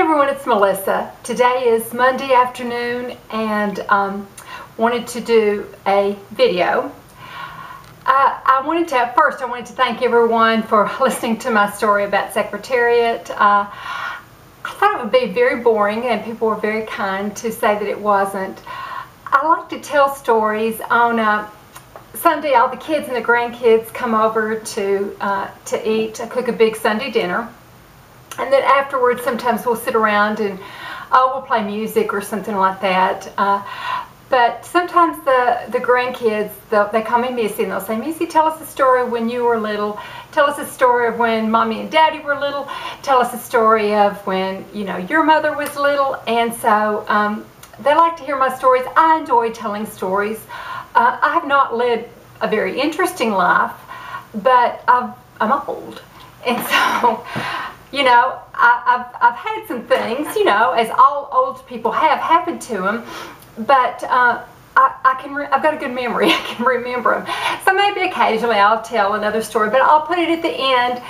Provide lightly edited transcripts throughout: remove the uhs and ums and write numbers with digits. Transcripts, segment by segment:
Hey everyone, it's Melissa. Today is Monday afternoon and wanted to do a video. I wanted to thank everyone for listening to my story about Secretariat. I thought it would be very boring, and people were very kind to say that it wasn't. I like to tell stories. On Sunday, all the kids and the grandkids come over to eat. I cook a big Sunday dinner. And then afterwards, sometimes we'll sit around and we'll play music or something like that. But sometimes the grandkids, they call me Missy, and they'll say, Missy, tell us a story when you were little. Tell us a story of when Mommy and Daddy were little. Tell us a story of when, you know, your mother was little. And so they like to hear my stories. I enjoy telling stories. I have not led a very interesting life, but I'm old. And so, you know, I've had some things, you know, as all old people have, happened to them, but I've got a good memory. I can remember them. So maybe occasionally I'll tell another story, but I'll put it at the end.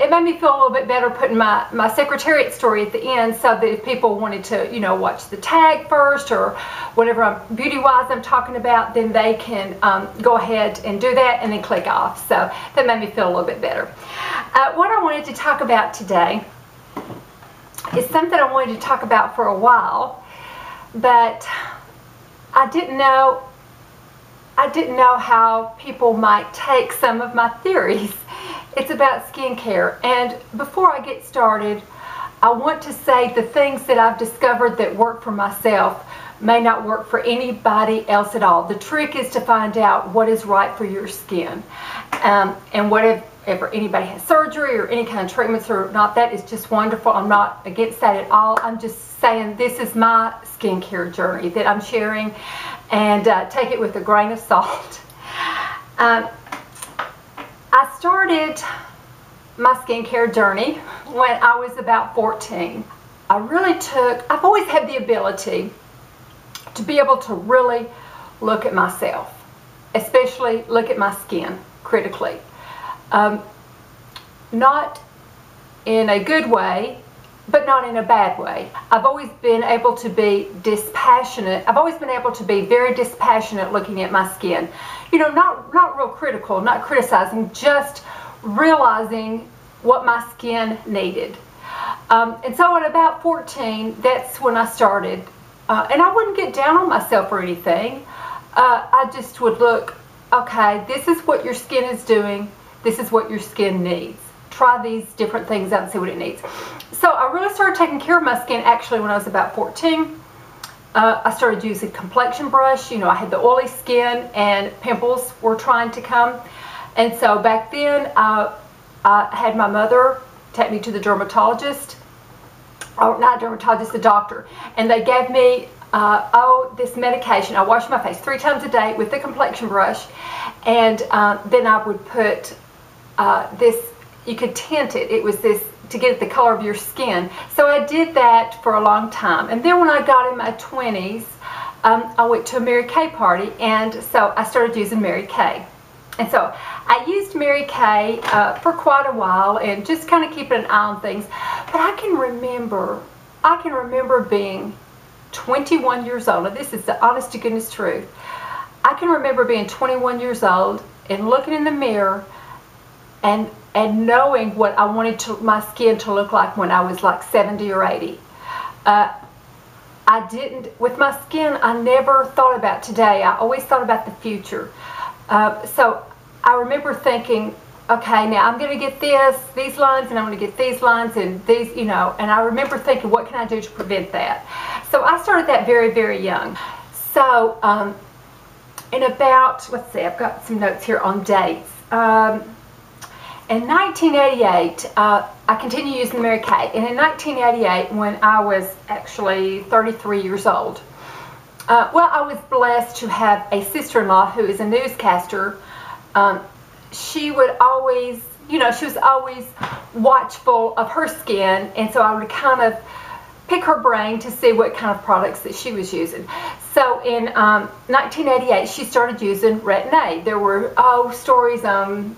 It made me feel a little bit better putting my Secretariat story at the end, so that if people wanted to, you know, watch the tag first or whatever beauty-wise I'm talking about, then they can go ahead and do that and then click off. So that made me feel a little bit better. What I wanted to talk about today is something I wanted to talk about for a while, but I didn't know how people might take some of my theories. It's about skincare. And before I get started, I want to say the things that I've discovered that work for myself may not work for anybody else at all. The trick is to find out what is right for your skin. And whatever anybody has surgery or any kind of treatments or not, that is just wonderful. I'm not against that at all. I'm just saying this is my skincare journey that I'm sharing, and take it with a grain of salt. I started my skincare journey when I was about 14. I've always had the ability to be able to really look at myself, especially look at my skin critically. Not in a good way, but not in a bad way. I've always been able to be dispassionate. I've always been able to be very dispassionate looking at my skin. You know, not real critical, not criticizing, just realizing what my skin needed. And so at about 14, that's when I started. And I wouldn't get down on myself or anything. I just would look, okay, this is what your skin is doing. This is what your skin needs. Try these different things out and see what it needs. So I really started taking care of my skin actually when I was about 14. I started using complexion brush. You know, I had the oily skin and pimples were trying to come. And so back then I had my mother take me to the dermatologist. Oh, not dermatologist, the doctor. And they gave me this medication. I washed my face 3 times a day with the complexion brush. And then I would put this, you could tint it. It was this to get the color of your skin. So I did that for a long time. And then when I got in my 20s, I went to a Mary Kay party, and so I started using Mary Kay. And so I used Mary Kay for quite a while and just kind of keeping an eye on things. But I can remember being 21 years old. Now this is the honest to goodness truth. I can remember being 21 years old and looking in the mirror and knowing what I wanted my skin to look like when I was like 70 or 80. With my skin, I never thought about today. I always thought about the future. So I remember thinking, okay, now I'm going to get these lines, and I'm going to get these lines, and these, you know, and I remember thinking, what can I do to prevent that? So I started that very, very young. So in about, let's see, I've got some notes here on dates. In 1988, I continued using Mary Kay, and in 1988, when I was actually 33 years old, well, I was blessed to have a sister-in-law who is a newscaster. She would always, you know, she was always watchful of her skin, and so I would kind of pick her brain to see what kind of products that she was using. So in 1988, she started using Retin-A. There were stories on,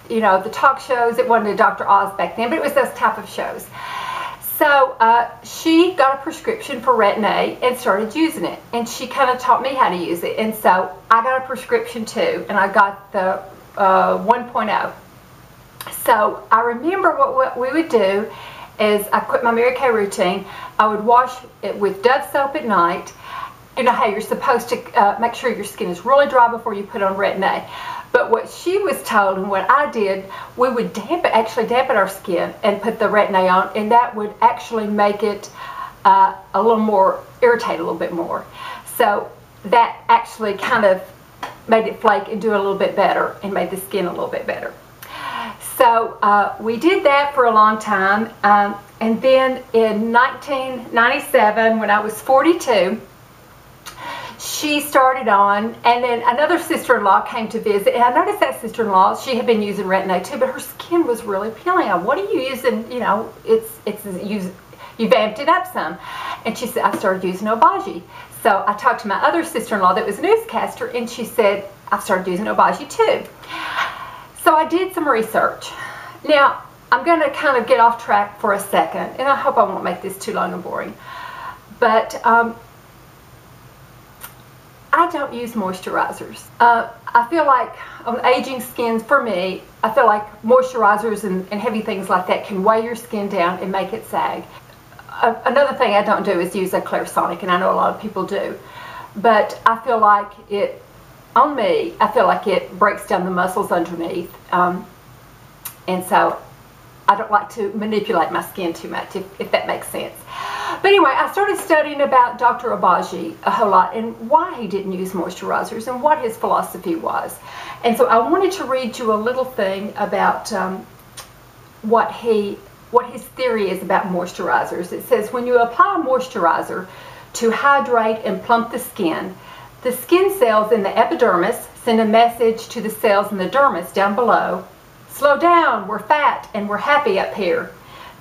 you know, the talk shows. It wasn't a Dr. Oz back then, but it was those type of shows. So she got a prescription for Retin-A and started using it, and she kind of taught me how to use it. And so I got a prescription too, and I got the 1.0. So I remember what we would do is I quit my Mary Kay routine. I would wash it with Dove soap at night. You know how you're supposed to make sure your skin is really dry before you put on Retin-A. But what she was told and what I did, we would actually dampen our skin and put the Retin-A on, and that would actually make it a little more, irritate a little bit more. So that actually kind of made it flake and do a little bit better and made the skin a little bit better. So we did that for a long time, and then in 1997, when I was 42, she started on, and then another sister-in-law came to visit, and I noticed that sister-in-law, she had been using Retin-A too, but her skin was really peeling. What are you using? You know, you vamped it up some. And she said, I started using Beige. So I talked to my other sister-in-law that was a newscaster, and she said, I've started using Beige too. So I did some research. Now, I'm going to kind of get off track for a second, and I hope I won't make this too long and boring. But I don't use moisturizers. I feel like on aging skins, for me, I feel like moisturizers and heavy things like that can weigh your skin down and make it sag. Another thing I don't do is use a Clarisonic, and I know a lot of people do. But I feel like it, on me, I feel like it breaks down the muscles underneath. And so I don't like to manipulate my skin too much, if that makes sense. But anyway, I started studying about Dr. Beige a whole lot and why he didn't use moisturizers and what his philosophy was. And so I wanted to read you a little thing about what his theory is about moisturizers. It says, when you apply a moisturizer to hydrate and plump the skin cells in the epidermis send a message to the cells in the dermis down below. Slow down, we're fat and we're happy up here.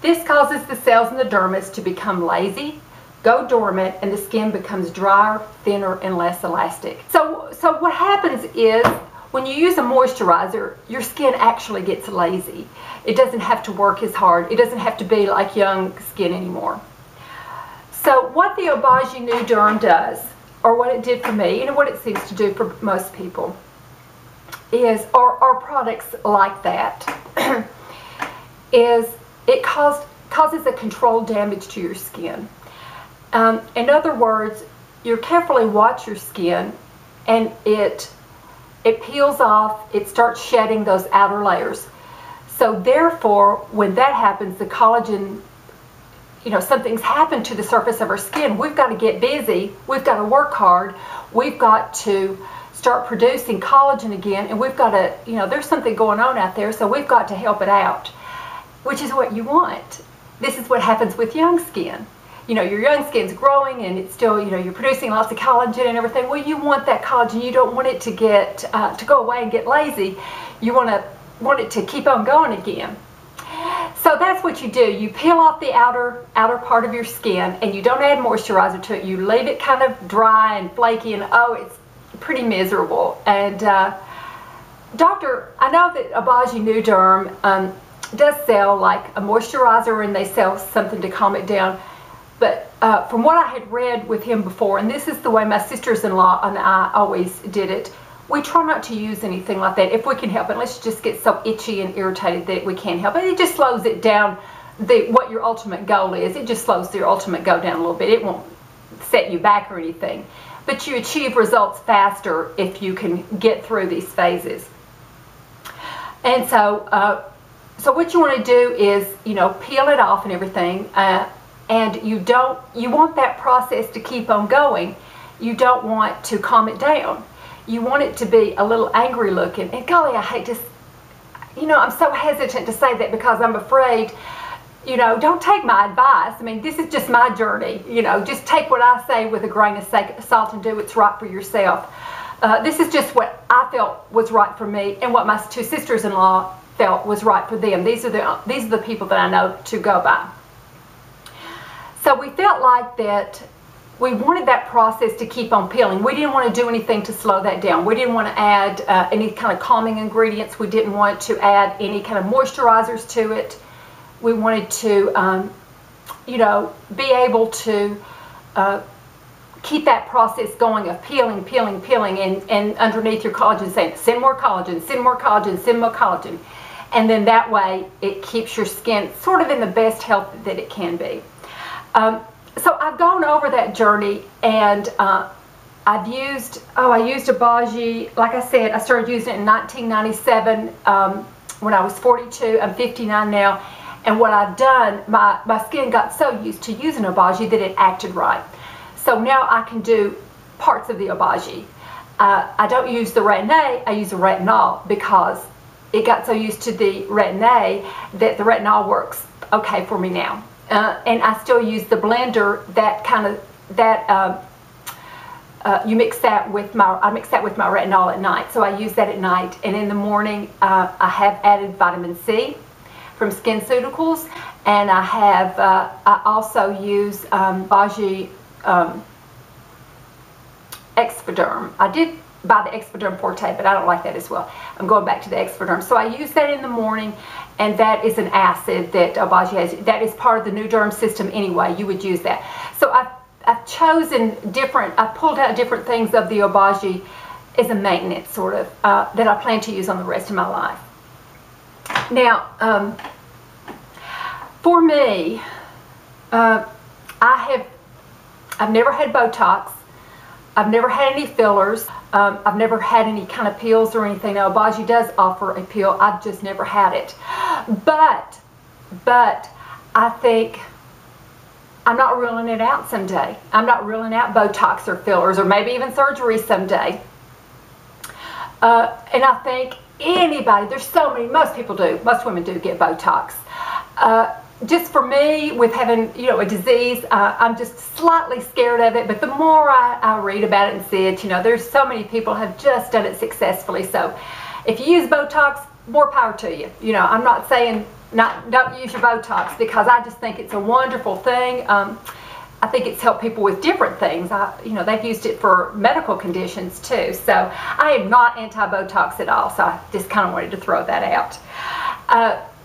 This causes the cells in the dermis to become lazy, go dormant, and the skin becomes drier, thinner, and less elastic. So what happens is when you use a moisturizer, your skin actually gets lazy. It doesn't have to work as hard. It doesn't have to be like young skin anymore. So what the Beige New Derm does, or what it did for me, and what it seems to do for most people, is, or products like that, is it causes a controlled damage to your skin. In other words, you carefully watch your skin, and it peels off, it starts shedding those outer layers. So therefore, when that happens, the collagen, you know, something's happened to the surface of our skin. We've got to get busy, we've got to work hard, we've got to start producing collagen again, and we've got to, you know, there's something going on out there, so we've got to help it out, which is what you want. This is what happens with young skin. You know, your young skin's growing and it's still, you know, you're producing lots of collagen and everything. Well, you want that collagen. You don't want it to get, to go away and get lazy. You want it to keep on going again. So that's what you do. You peel off the outer part of your skin, and you don't add moisturizer to it. You leave it kind of dry and flaky, and oh, it's pretty miserable. And I know that Beige New Derm does sell like a moisturizer, and they sell something to calm it down. But from what I had read with him before, and this is the way my sisters-in-law and I always did it, we try not to use anything like that if we can help it. Let's just get so itchy and irritated that we can't help it. It just slows it down. What your ultimate goal is, it just slows your ultimate goal down a little bit. It won't set you back or anything. But you achieve results faster if you can get through these phases. And so, so what you want to do is, you know, peel it off and everything. And you want that process to keep on going. You don't want to calm it down. You want it to be a little angry looking. And golly, I hate to, you know, I'm so hesitant to say that because I'm afraid, you know, don't take my advice. I mean, this is just my journey. You know, just take what I say with a grain of salt and do what's right for yourself. This is just what I felt was right for me and what my two sisters-in-law felt was right for them. These are the people that I know to go by. So we felt like that we wanted that process to keep on peeling. We didn't want to do anything to slow that down. We didn't want to add any kind of calming ingredients. We didn't want to add any kind of moisturizers to it. We wanted to you know, be able to keep that process going of peeling, peeling, peeling, and underneath your collagen saying, send more collagen, send more collagen, send more collagen. And then that way it keeps your skin sort of in the best health that it can be. So I've gone over that journey, and I used a Beige. Like I said, I started using it in 1997 when I was 42. I'm 59 now. And what I've done, my skin got so used to using a Beige that it acted right. So now I can do parts of the Beige. I don't use the Retin-A, I use the retinol, because it got so used to the Retin-A that the retinol works okay for me now. And I still use the blender I mix that with my retinol at night. So I use that at night, and in the morning I have added vitamin C from SkinCeuticals, and I also use Beige Exaggerate. I did buy the Exaggerate Forte, but I don't like that as well. I'm going back to the Exaggerate. So I use that in the morning, and that is an acid that Beige has. That is part of the new derm system anyway. You would use that. So I've chosen different, I pulled out different things of the Beige as a maintenance sort of, that I plan to use on the rest of my life. Now, for me, I've never had Botox. I've never had any fillers. I've never had any kind of peels or anything. Now, Beige does offer a peel. I've just never had it. But I think I'm not ruling it out someday. I'm not ruling out Botox or fillers, or maybe even surgery someday. And I think anybody, there's so many, most women do get Botox. Just for me, with having, you know, a disease, I'm just slightly scared of it, but the more I read about it and see it, you know, there's so many people have just done it successfully. So if you use Botox, more power to you. You know, I'm not saying don't use your Botox, because I just think it's a wonderful thing. I think it's helped people with different things. You know, they've used it for medical conditions too. So I am not anti-Botox at all, so I just kind of wanted to throw that out.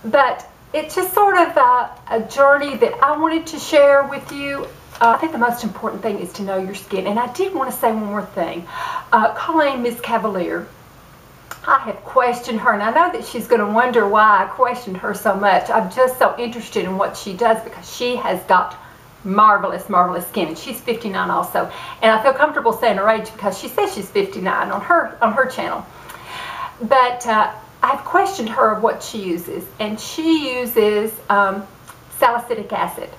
But it's just sort of a journey that I wanted to share with you. I think the most important thing is to know your skin. And I did want to say one more thing. Colleen Miss Cavalier, I have questioned her, and I know that she's going to wonder why I questioned her so much. I'm just so interested in what she does, because she has got marvelous, marvelous skin, and she's 59 also. And I feel comfortable saying her age because she says she's 59 on her channel. But I've questioned her of what she uses, and she uses salicylic acid,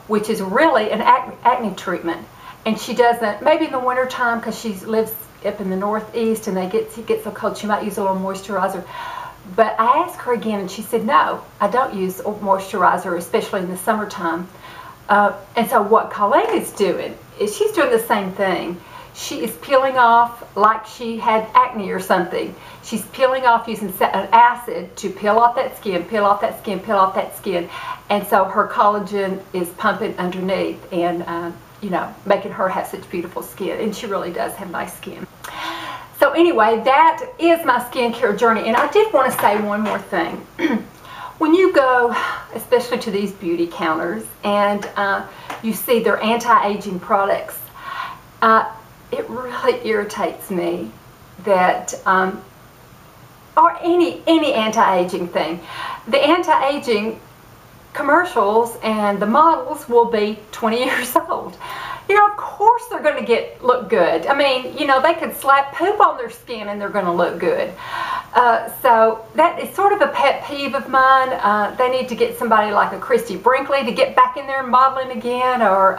which is really an acne treatment. And she doesn't, maybe in the winter time, because she lives up in the northeast and it gets so cold, she might use a little moisturizer. But I asked her again, and she said, no, I don't use moisturizer, especially in the summertime. And so what Colleen is doing is she's doing the same thing. She is peeling off like she had acne or something. She's peeling off using an acid to peel off that skin, peel off that skin, peel off that skin. And so her collagen is pumping underneath and, you know, making her have such beautiful skin. And she really does have nice skin. So anyway, that is my skincare journey. And I did want to say one more thing. When you go, especially to these beauty counters, and you see their anti-aging products, it really irritates me that, or any anti-aging thing, the anti-aging commercials and the models will be 20 years old. You know, of course they're going to look good. I mean, you know, they could slap poop on their skin and they're going to look good. So that is sort of a pet peeve of mine. They need to get somebody like a Christy Brinkley to get back in there modeling again, or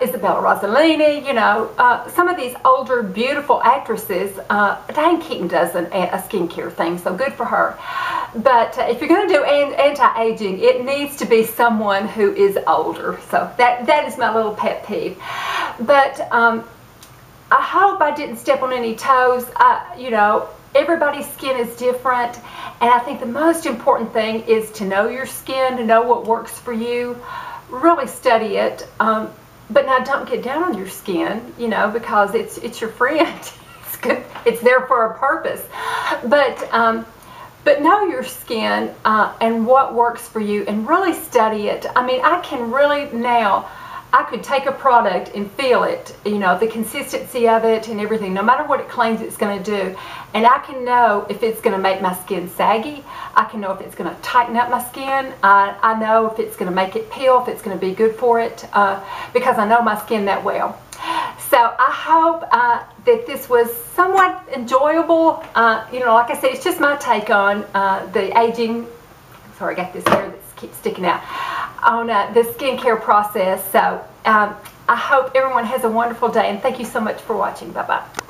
Isabella Rossellini, you know, some of these older beautiful actresses. Diane Keaton does a skincare thing, so good for her. But if you're going to do anti-aging, it needs to be someone who is older. So that is my little pet peeve. But I hope I didn't step on any toes. You know, everybody's skin is different, and I think the most important thing is to know your skin, to know what works for you. Really study it. But now don't get down on your skin, you know, because it's your friend. It's good. It's there for a purpose. But But know your skin and what works for you, and really study it. I mean, I can really now, I could take a product and feel it, you know, the consistency of it and everything, no matter what it claims it's going to do. And I can know if it's going to make my skin saggy. I can know if it's going to tighten up my skin. I know if it's going to make it peel, if it's going to be good for it, because I know my skin that well. So I hope that this was somewhat enjoyable. You know, like I said, it's just my take on the aging. Sorry, I got this hair that keeps sticking out. On the skincare process. So I hope everyone has a wonderful day, and thank you so much for watching. Bye-bye.